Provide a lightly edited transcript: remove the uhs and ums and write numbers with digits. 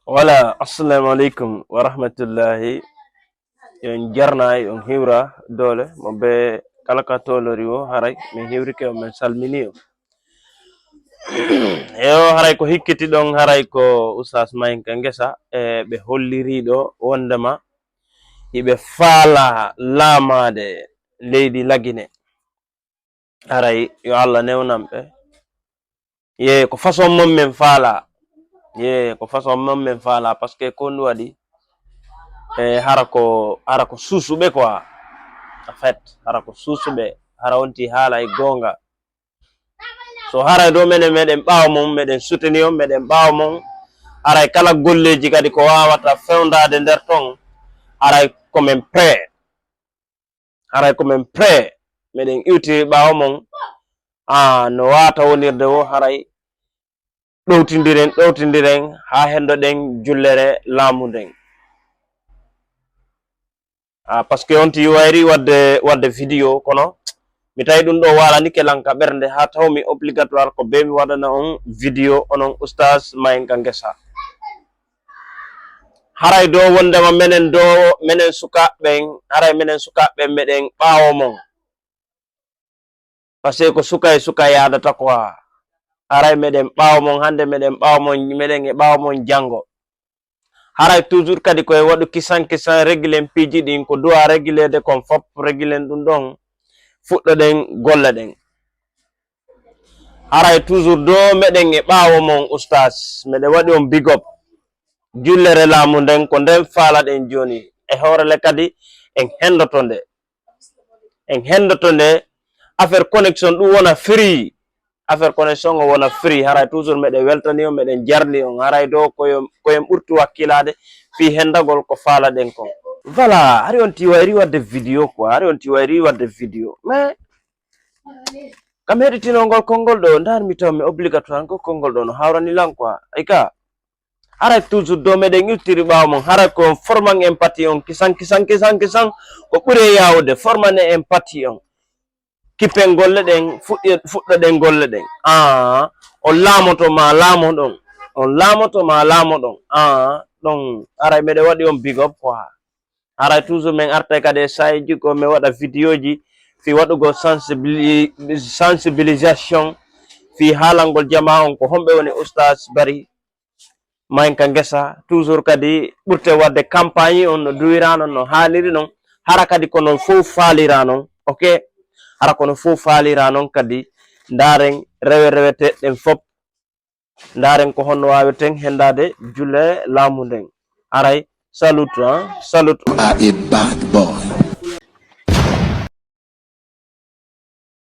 Wala, assalamu alaikum wa rahmatullahi. Yon jarna yon hiwra dole mo be kala ka tolori o haray min hiwri ke men salmini o. Yo haray ko hikkiti ɗon haray ko Ustaz Mahinka Ngesa e ɓe holliriɗo wondema hiɓe faala laamade leydi lagine. Haray yo Allah newnamɓe ye ko façon mom men faala ko façon mom men faala parce que ko ndu waɗi harako susuɓe quoi en fait harako susuɓe hara wonti haala e gonga so haray do meɗen ɓaawa mum meɗen soutenir on meɗen ɓaawa mum haray kala golleji kadi ko wawata fewndade nder ton haray komin prêt meɗen iwtiri ɓaawa mum no wata wonirde o haray ɗowtidiren ha hendoɗen jullere laamu nden parce que on ti wayri wadde vidéo kono mi tawi ɗum ɗo walani kelanka ɓernde ha tawmi obligatoire ko be mi waɗana on vidéo onon Ustaz Mahinka Ngesa haray do wondema menen sukaɓen haray menen sukaɓe meɗen ɓaawo mon par ce que ko suka yadata quoi haray meɗen ɓaawo mon hande meɗen e ɓaawo mon jango haray toujours kadi koye waɗu kisan régulen piiji ɗin ko duwa régulede kon fop régulen ɗum ɗon fuɗɗoɗen golle ɗen haray toujours do meɗen e ɓaawo mon Ustaz meɗen waɗi on big up jullere laamu nden ko nden faala ɗen joni e horele kadi en hendoto nde affaire connexion ɗum wona free affaire connexion o wona free haray toujours meɗen weltani on meɗen jarni on haray do koyen ɓurti wakkilade fi hendagol ko faala ɗen kon voilà hari on ti wayri wadde vidéo quoi mais kam heɗitinongol konngol ɗo darmi taw mi obligatoire ko konngol ɗo no hawrani lan quoi ay ka haray toujours do meɗen iwtiri ɓaawa mon haray ko forman empathie on kisan ko ɓuuri yawude formane empathie on kippen golle ɗen fuɗɗoɗen golle ɗen on laamoto ma laamo ɗon ɗon haray meɗen waɗi on big up quoi haray toujours min arta kadi e sayiji ko mi waɗa vidéo ji fi waɗugo sensibilisation fi haalangol jama on ko homɓe woni Ustaz Bari Mahinka Ngesa toujours kadi ɓurte wadde campagne on no duwirano no haaliri non hara kadi kono fof faalira non ok hara kono fof faalira non kadi ndaren reweteɗen fop ndaren ko honno waweten hendade julle laamu nden haray salute are a bad boy.